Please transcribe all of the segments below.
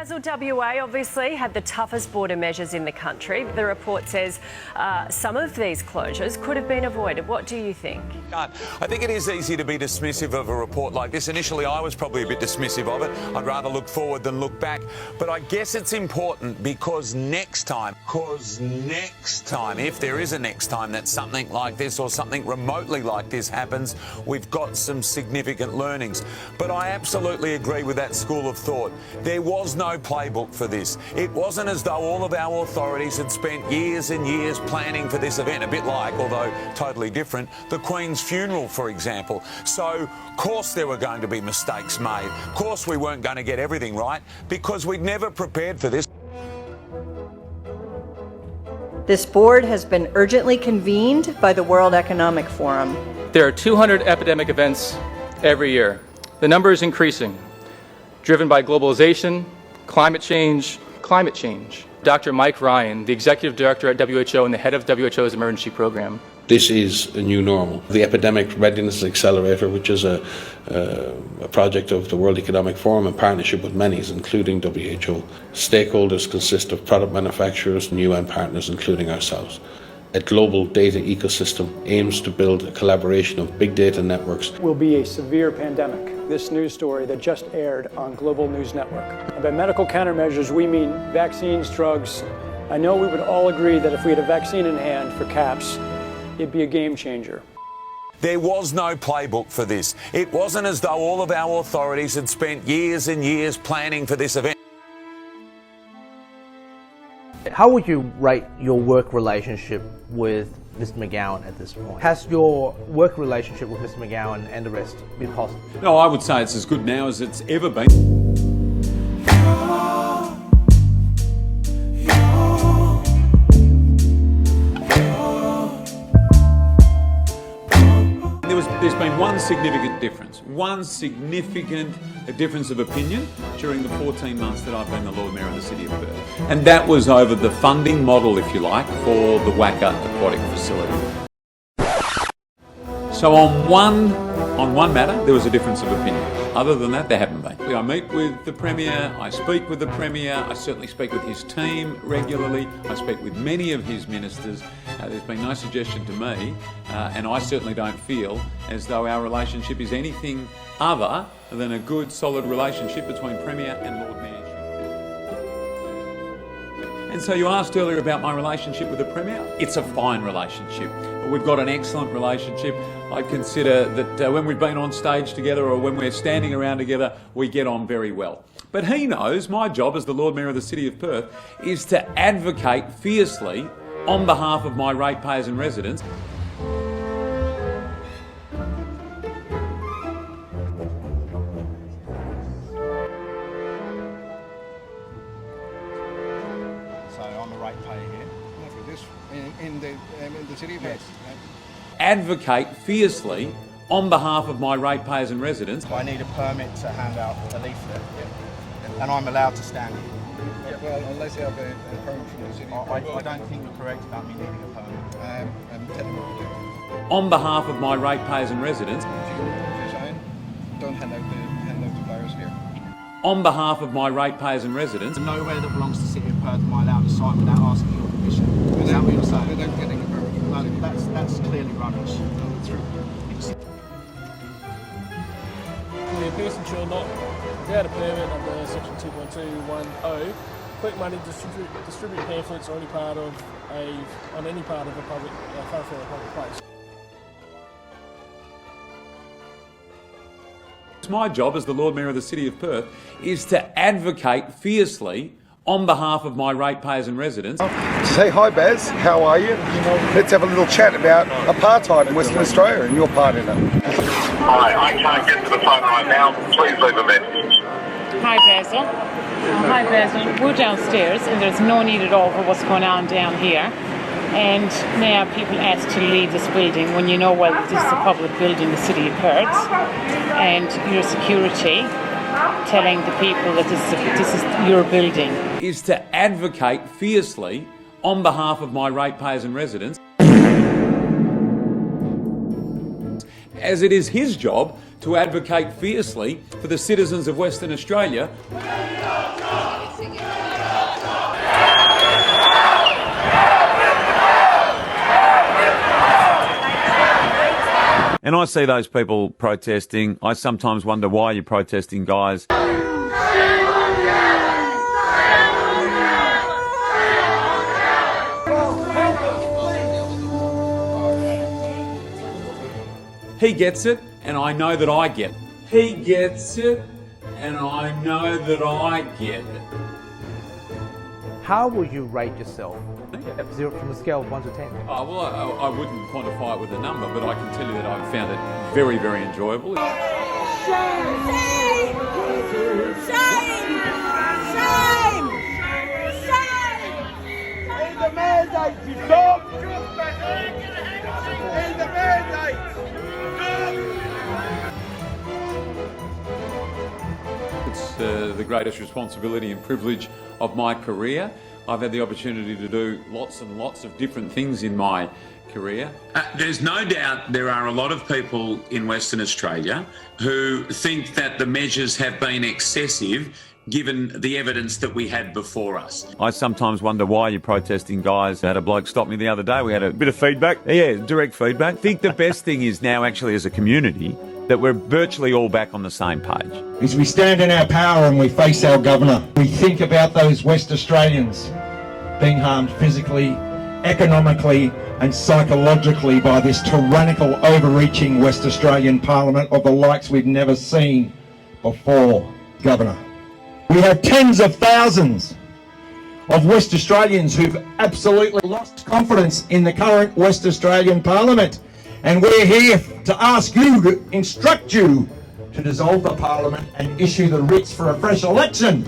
Basil, WA obviously had the toughest border measures in the country. The report says some of these closures could have been avoided. What do you think? I think it is easy to be dismissive of a report like this. Initially, I was probably a bit dismissive of it. I'd rather look forward than look back. But I guess it's important because next time, if there is a next time that something like this or something remotely like this happens, we've got some significant learnings. But I absolutely agree with that school of thought. There was no playbook for this. It wasn't as though all of our authorities had spent years and years planning for this event, a bit like, although totally different, the Queen's funeral, for example. So, of course there were going to be mistakes made. Of course we weren't going to get everything right because we'd never prepared for this. This board has been urgently convened by the World Economic Forum. There are 200 epidemic events every year. The number is increasing, driven by globalization, climate change. Dr. Mike Ryan, the Executive Director at WHO and the head of WHO's emergency program. This is a new normal. The Epidemic Readiness Accelerator, which is a project of the World Economic Forum in partnership with many, including WHO. Stakeholders consist of product manufacturers and UN partners, including ourselves. A global data ecosystem aims to build a collaboration of big data networks. Will be a severe pandemic. This news story that just aired on Global News Network. And by medical countermeasures, we mean vaccines, drugs. I know we would all agree that if we had a vaccine in hand for CAPS, it'd be a game changer. There was no playbook for this. It wasn't as though all of our authorities had spent years and years planning for this event. How would you rate your work relationship with Mr. McGowan at this point? Has your work relationship with Mr. McGowan and the rest been positive? No, I would say it's as good now as it's ever been. There's been one significant difference of opinion during the 14 months that I've been the Lord Mayor of the City of Perth. And that was over the funding model, if you like, for the WACA aquatic facility. So on one matter, there was a difference of opinion. Other than that, there haven't been. I meet with the Premier, I speak with the Premier, I certainly speak with his team regularly, I speak with many of his ministers. There's been no suggestion to me, and I certainly don't feel as though our relationship is anything other than a good, solid relationship between Premier and Lord Mayor. And so you asked earlier about my relationship with the Premier. It's a fine relationship. We've got an excellent relationship. I consider that when we've been on stage together or when we're standing around together, we get on very well. But he knows my job as the Lord Mayor of the City of Perth is to advocate fiercely on behalf of my ratepayers and residents. So I'm a ratepayer here. In the City of Perth. Advocate fiercely on behalf of my ratepayers and residents. I need a permit to hand out a leaflet, and I'm allowed to stand here. Yeah, well, unless you have a permit from the city. I don't think you're correct about me needing a permit. I'm telling you what to do. On behalf of my ratepayers and residents. If you sign, don't hand out the flyers here. On behalf of my ratepayers and residents. Nowhere that belongs to the City of Perth am I allowed to sign without asking your permission. Is that what you're saying? Without getting a permit from the city. That's clearly rubbish. No, it's true. A person shall not, without a permit under section 2.210, collect money, distribute pamphlets or any part of a public thoroughfare or public place. My job as the Lord Mayor of the City of Perth is to advocate fiercely on behalf of my ratepayers and residents. Say hi, Baz. How are you? Let's have a little chat about apartheid in Western Australia and your part in it. Hi, I can't get to the phone right now. Please leave a message. Hi, Basil. Hi, Basil. We're downstairs and there's no need at all for what's going on down here. And now people asked to leave this building when you know, well, this is a public building, the City of Perth, and your security telling the people that this is your building. Is to advocate fiercely on behalf of my ratepayers and residents, as it is his job to advocate fiercely for the citizens of Western Australia. And I see those people protesting. I sometimes wonder why you're protesting, guys. He gets it, and I know that I get it. He gets it, and I know that I get it. How would you rate yourself? From a scale of 1 to 10. Oh, well, I wouldn't quantify it with a number, but I can tell you that I've found it very, very enjoyable. Shame! Shame! Shame! Shame! Shame! In the mandate, you dog! In the mandate! It's the greatest responsibility and privilege of my career. I've had the opportunity to do lots and lots of different things in my career. There's no doubt there are a lot of people in Western Australia who think that the measures have been excessive given the evidence that we had before us. I sometimes wonder why you're protesting, guys. I had a bloke stop me the other day. We had a bit of feedback. Yeah, direct feedback. I think the best thing is now actually as a community that we're virtually all back on the same page. As we stand in our power and we face our governor, we think about those West Australians being harmed physically, economically and psychologically by this tyrannical, overreaching West Australian Parliament of the likes we've never seen before, Governor. We have tens of thousands of West Australians who've absolutely lost confidence in the current West Australian Parliament. And we're here to ask you, to instruct you to dissolve the Parliament and issue the writs for a fresh election.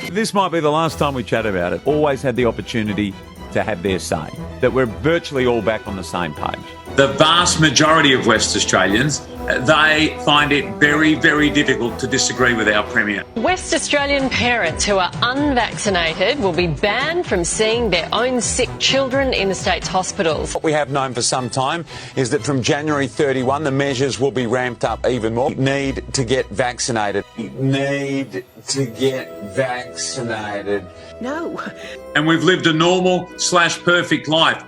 This might be the last time we chat about it. Always had the opportunity to have their say, that we're virtually all back on the same page. The vast majority of West Australians, they find it very, very difficult to disagree with our Premier. West Australian parents who are unvaccinated will be banned from seeing their own sick children in the state's hospitals. What we have known for some time is that from January 31, the measures will be ramped up even more. We need to get vaccinated. We need to get vaccinated. No. And we've lived a normal/perfect life.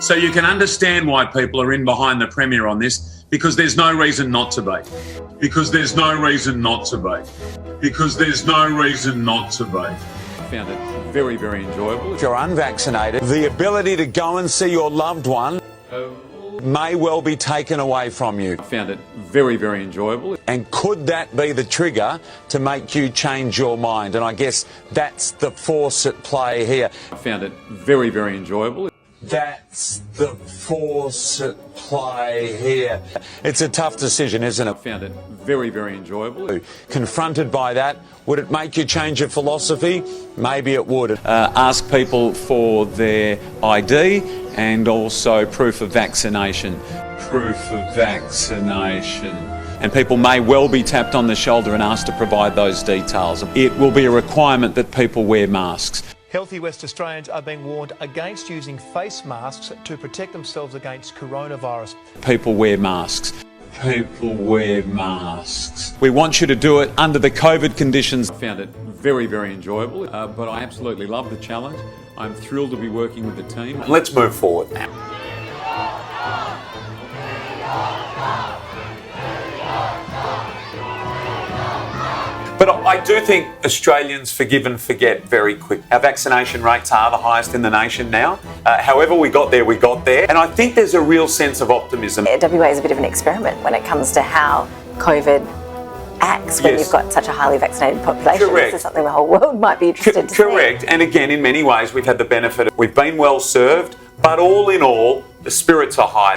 So you can understand why people are in behind the Premier on this, because there's no reason not to be. Because there's no reason not to be. Because there's no reason not to be. I found it very, very enjoyable. If you're unvaccinated, the ability to go and see your loved one may well be taken away from you. I found it very, very enjoyable. And could that be the trigger to make you change your mind? And I guess that's the force at play here. I found it very, very enjoyable. That's the force at play here. It's a tough decision, isn't it? I found it very, very enjoyable. Confronted by that, would it make you change your philosophy? Maybe it would. Ask people for their ID and also proof of vaccination. Proof of vaccination. And people may well be tapped on the shoulder and asked to provide those details. It will be a requirement that people wear masks. Healthy West Australians are being warned against using face masks to protect themselves against coronavirus. People wear masks. People wear masks. We want you to do it under the COVID conditions. I found it very, very enjoyable, but I absolutely love the challenge. I'm thrilled to be working with the team. Let's move forward now. But I do think Australians forgive and forget very quick. Our vaccination rates are the highest in the nation now. However we got there, we got there. And I think there's a real sense of optimism. WA is a bit of an experiment when it comes to how COVID acts when Yes. you've got such a highly vaccinated population. Correct. This is something the whole world might be interested to see. Correct. And again, in many ways, we've had the benefit of, we've been well served, but all in all, the spirits are high.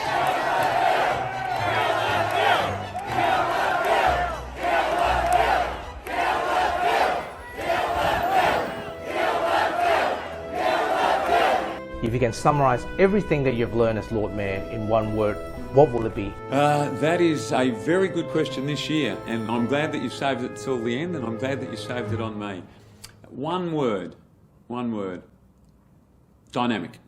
If you can summarise everything that you've learned as Lord Mayor in one word, what will it be? That is a very good question this year, and I'm glad that you saved it till the end, and I'm glad that you saved it on me. One word. Dynamic.